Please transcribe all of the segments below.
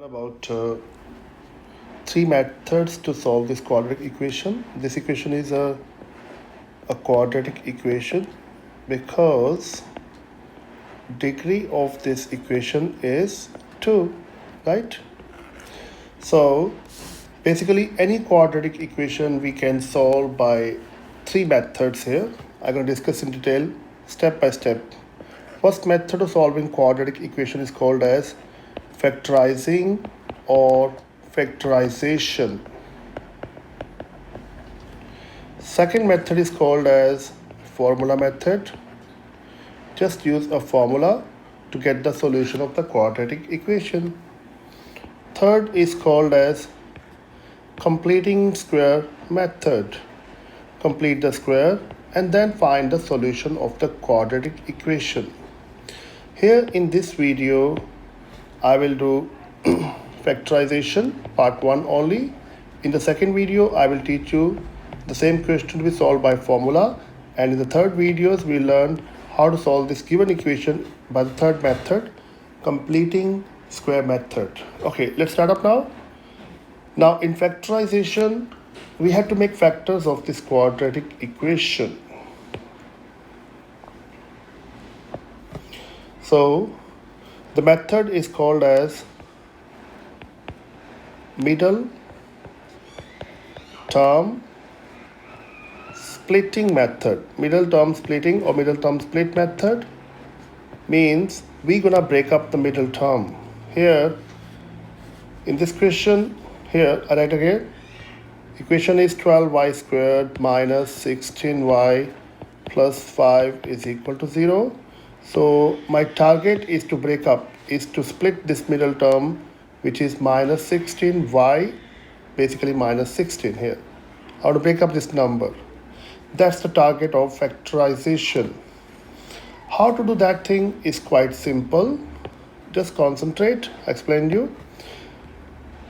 About three methods to solve this quadratic equation. This equation is a quadratic equation because degree of this equation is 2, right? So basically any quadratic equation we can solve by three methods here. I'm going to discuss in detail step by step. First method of solving quadratic equation is called as factorizing or factorization. Second method is called as formula method. Just use a formula to get the solution of the quadratic equation. Third is called as completing square method. Complete the square and then find the solution of the quadratic equation. Here in this video, I will do factorization part 1 only. In the second video, I will teach you the same question to be solved by formula, and in the third videos we learn how to solve this given equation by the third method, completing square method. Okay, let's start up now. Now in factorization, we have to make factors of this quadratic equation. So the method is called as middle term splitting method. Middle term splitting or middle term split method means we're gonna break up the middle term. Here in this question, here I write again, equation is 12y squared minus 16y plus 5 is equal to 0. So my target is to break up, is to split this middle term, which is minus 16y, basically minus 16 here. How to break up this number? That's the target of factorization. How to do that thing is quite simple. Just concentrate, I explained you.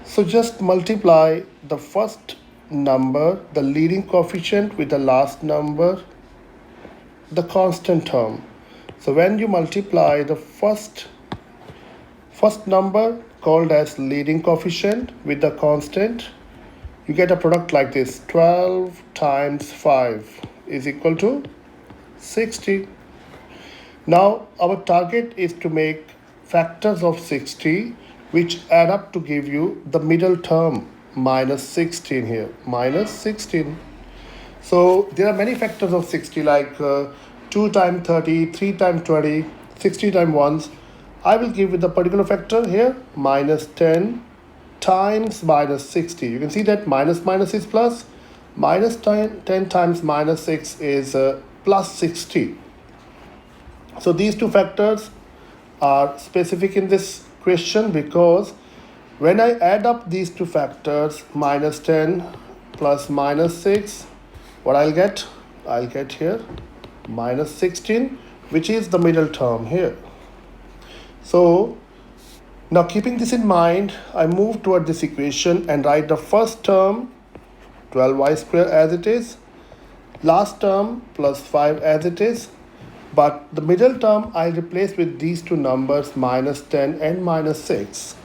So just multiply the first number, the leading coefficient, with the last number, the constant term. So when you multiply the first number called as leading coefficient with the constant, you get a product like this. 12 times 5 is equal to 60. Now our target is to make factors of 60 which add up to give you the middle term, minus 16 here, minus 16. So there are many factors of 60 like 2 times 30, 3 times 20, 60 times 1s. I will give with the particular factor here, minus 10 times minus 60. You can see that minus minus is plus. Minus 10 times minus 6 is plus 60. So these two factors are specific in this question because when I add up these two factors, minus 10 plus minus 6, what I'll get? I'll get here minus 16, which is the middle term here. So now keeping this in mind, I move toward this equation and write the first term 12y square as it is, last term plus 5 as it is, but the middle term I replace with these two numbers, minus 10 and minus 6.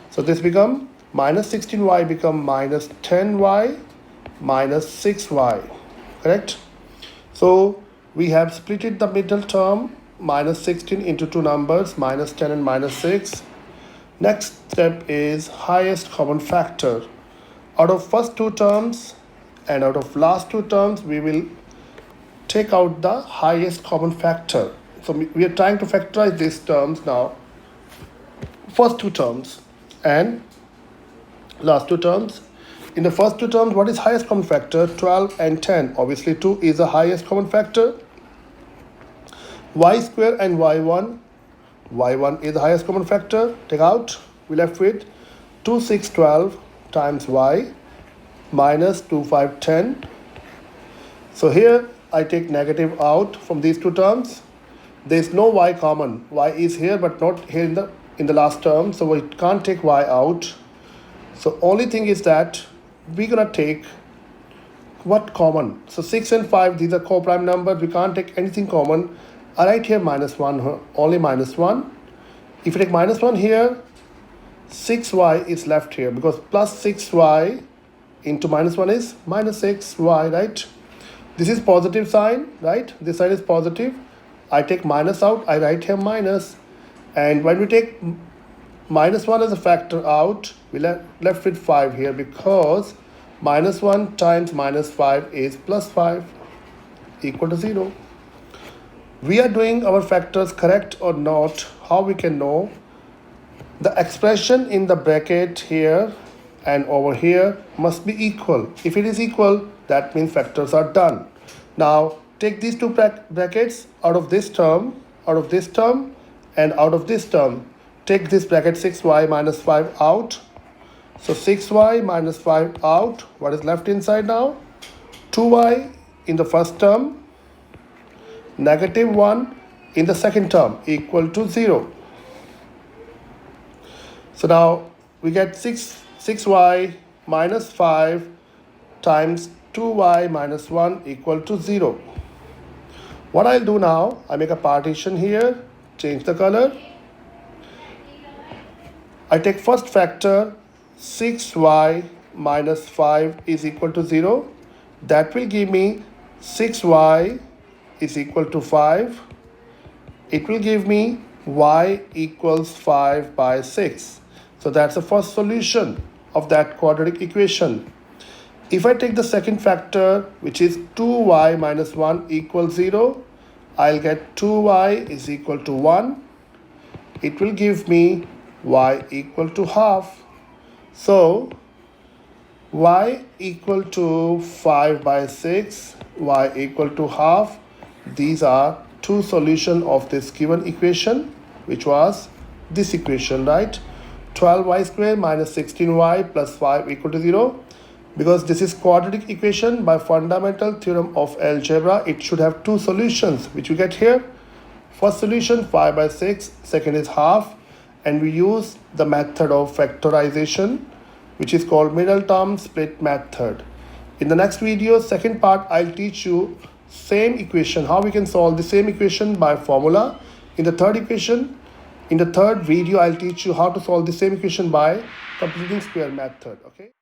So this become minus 16y become minus 10y minus 6y, correct? So we have splitted the middle term, minus 16, into two numbers, minus 10 and minus 6. Next step is highest common factor. Out of first two terms and out of last two terms, we will take out the highest common factor. So we are trying to factorize these terms now. First two terms and last two terms. In the first two terms, what is highest common factor? 12 and 10. Obviously 2 is the highest common factor. Y square and y1. Y1 is the highest common factor. Take out. We left with 2, 6, 12 times y minus 2, 5, 10. So here I take negative out from these two terms. There is no y common. Y is here but not here in the last term. So we can't take y out. So only thing is that we're gonna take what common. So 6 and 5, these are co-prime numbers. We can't take anything common. I write here minus 1, only minus 1. If you take minus 1 here, 6y is left here because plus 6y into minus 1 is minus 6y, right? This is positive sign, right? This side is positive. I take minus out, I write here minus. And when we take minus 1 as a factor out, we left with 5 here because minus 1 times minus 5 is plus 5 equal to 0. We are doing our factors correct or not. How we can know? The expression in the bracket here and over here must be equal. If it is equal, that means factors are done. Now take these two brackets out of this term, and out of this term. Take this bracket 6y minus 5 out. So 6y minus 5 out. What is left inside now? 2y in the first term, negative 1 in the second term, equal to 0. So now we get 6y minus 5 times 2y minus 1 equal to 0. What I'll do now, I make a partition here, change the color. I take first factor, 6y minus 5 is equal to 0. That will give me 6y is equal to 5. It will give me y equals 5 by 6. So that's the first solution of that quadratic equation. If I take the second factor, which is 2y minus 1 equals 0, I'll get 2y is equal to 1. It will give me y equal to half. So y equal to 5 by 6, y equal to half. These are two solutions of this given equation, which was this equation, right? 12y square minus 16y plus 5 equal to 0. Because this is quadratic equation, by fundamental theorem of algebra, it should have two solutions, which we get here. First solution 5 by 6, second is half, and we use the method of factorization, which is called middle term split method. In the next video, second part, I'll teach you same equation, how we can solve the same equation by formula. In the third video, I'll teach you how to solve the same equation by completing square method. Okay.